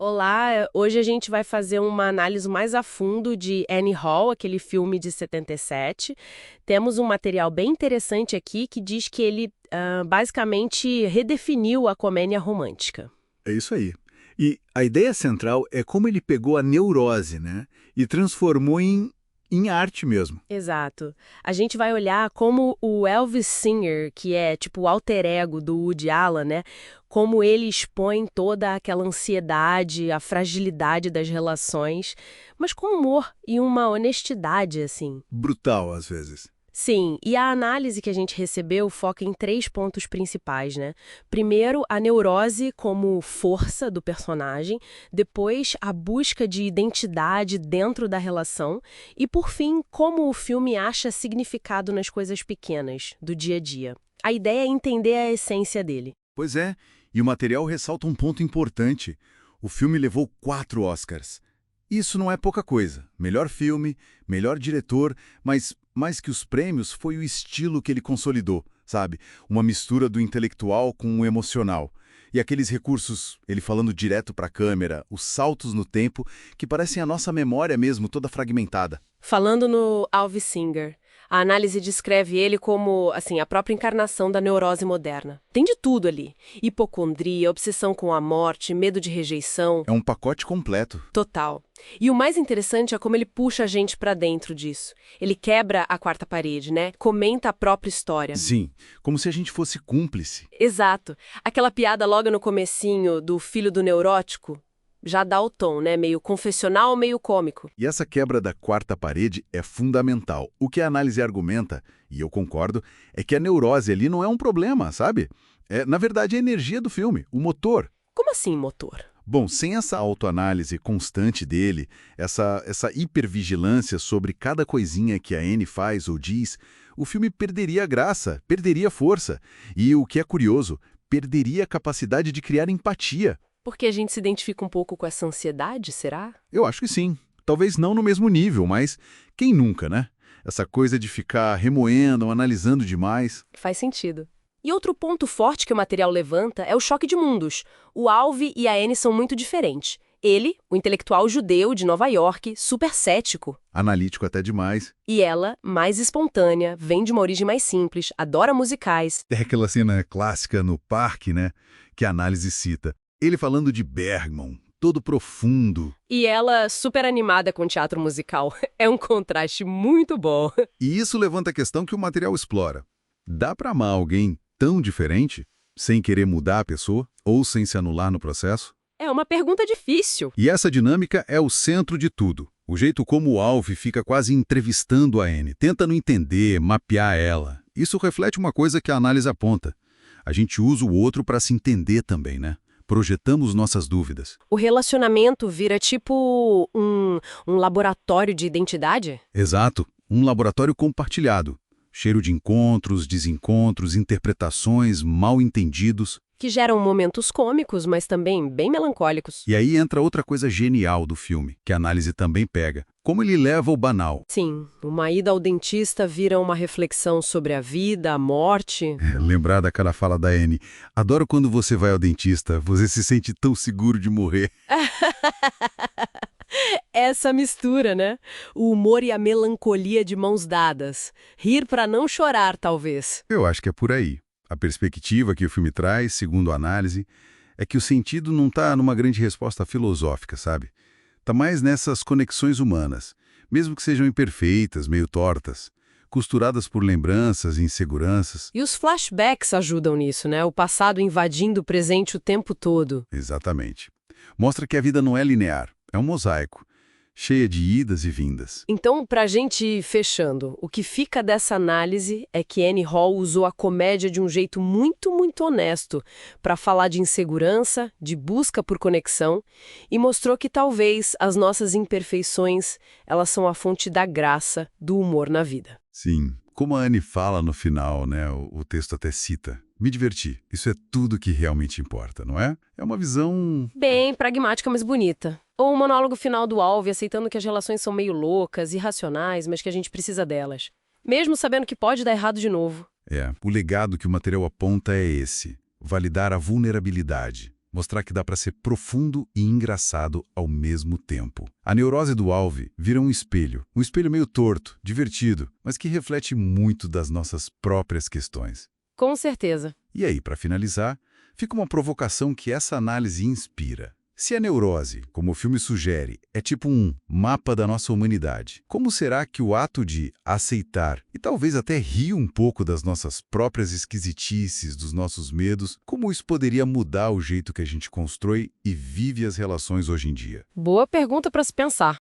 Olá, hoje a gente vai fazer uma análise mais a fundo de Annie Hall, aquele filme de 77. Temos um material bem interessante aqui que diz que ele basicamente redefiniu a comédia romântica. É isso aí. E a ideia central é como ele pegou a neurose, né, e transformou em arte mesmo. Exato. A gente vai olhar como o Elvis Singer, que é tipo o alter ego do Woody Allen, né? Como ele expõe toda aquela ansiedade, a fragilidade das relações, mas com humor e uma honestidade, assim. Brutal, às vezes. Sim, e a análise que a gente recebeu foca em três pontos principais, né? Primeiro, a neurose como força do personagem, depois, a busca de identidade dentro da relação e, por fim, como o filme acha significado nas coisas pequenas, do dia a dia. A ideia é entender a essência dele. Pois é, e o material ressalta um ponto importante. O filme levou 4 Oscars. Isso não é pouca coisa. Melhor filme, melhor diretor, mas mais que os prêmios foi o estilo que ele consolidou, sabe? Uma mistura do intelectual com o emocional. E aqueles recursos, ele falando direto para a câmera, os saltos no tempo, que parecem a nossa memória mesmo, toda fragmentada. Falando no Alvin Singer, a análise descreve ele como, assim, a própria encarnação da neurose moderna. Tem de tudo ali. Hipocondria, obsessão com a morte, medo de rejeição. É um pacote completo. Total. E o mais interessante é como ele puxa a gente pra dentro disso. Ele quebra a quarta parede, né? Comenta a própria história. Sim, como se a gente fosse cúmplice. Exato. Aquela piada logo no comecinho do filho do neurótico já dá o tom, né? Meio confessional, meio cômico. E essa quebra da quarta parede é fundamental. O que a análise argumenta, e eu concordo, é que a neurose ali não é um problema, sabe? É, na verdade, a energia do filme, o motor. Como assim, motor? Bom, sem essa autoanálise constante dele, essa hipervigilância sobre cada coisinha que a Anne faz ou diz, o filme perderia a graça, perderia a força. E o que é curioso, perderia a capacidade de criar empatia. Porque a gente se identifica um pouco com essa ansiedade, será? Eu acho que sim. Talvez não no mesmo nível, mas quem nunca, né? Essa coisa de ficar remoendo, analisando demais. Faz sentido. E outro ponto forte que o material levanta é o choque de mundos. O Alvin e a Annie são muito diferentes. Ele, o intelectual judeu de Nova York, super cético. Analítico até demais. E ela, mais espontânea, vem de uma origem mais simples, adora musicais. É aquela cena clássica no parque, né? Que a análise cita. Ele falando de Bergman, todo profundo. E ela, super animada com teatro musical. É um contraste muito bom. E isso levanta a questão que o material explora. Dá pra amar alguém tão diferente, sem querer mudar a pessoa, ou sem se anular no processo? É uma pergunta difícil. E essa dinâmica é o centro de tudo. O jeito como o Alvin fica quase entrevistando a Anne, tentando entender, mapear ela. Isso reflete uma coisa que a análise aponta. A gente usa o outro para se entender também, né? Projetamos nossas dúvidas. O relacionamento vira tipo um laboratório de identidade? Exato, um laboratório compartilhado. Cheiro de encontros, desencontros, interpretações, mal-entendidos. Que geram momentos cômicos, mas também bem melancólicos. E aí entra outra coisa genial do filme, que a análise também pega. Como ele leva o banal. Sim, uma ida ao dentista vira uma reflexão sobre a vida, a morte. Lembrar daquela fala da Anne. Adoro quando você vai ao dentista, você se sente tão seguro de morrer. Essa mistura, né? O humor e a melancolia de mãos dadas. Rir para não chorar, talvez. Eu acho que é por aí. A perspectiva que o filme traz, segundo a análise, é que o sentido não está numa grande resposta filosófica, sabe? Está mais nessas conexões humanas, mesmo que sejam imperfeitas, meio tortas, costuradas por lembranças e inseguranças. E os flashbacks ajudam nisso, né? O passado invadindo o presente o tempo todo. Exatamente. Mostra que a vida não é linear, é um mosaico, cheia de idas e vindas. Então, pra gente ir fechando, o que fica dessa análise é que Annie Hall usou a comédia de um jeito muito, muito honesto para falar de insegurança, de busca por conexão e mostrou que talvez as nossas imperfeições, elas são a fonte da graça, do humor na vida. Sim, como a Anne fala no final, né, o texto até cita. Me diverti, isso é tudo que realmente importa, não é? É uma visão... Bem pragmática, mas bonita. Ou o monólogo final do Alvin aceitando que as relações são meio loucas, irracionais, mas que a gente precisa delas. Mesmo sabendo que pode dar errado de novo. O legado que o material aponta é esse. Validar a vulnerabilidade. Mostrar que dá para ser profundo e engraçado ao mesmo tempo. A neurose do Alve vira um espelho meio torto, divertido, mas que reflete muito das nossas próprias questões. Com certeza. E aí, para finalizar, fica uma provocação que essa análise inspira. Se a neurose, como o filme sugere, é tipo um mapa da nossa humanidade, como será que o ato de aceitar e talvez até rir um pouco das nossas próprias esquisitices, dos nossos medos, como isso poderia mudar o jeito que a gente constrói e vive as relações hoje em dia? Boa pergunta para se pensar.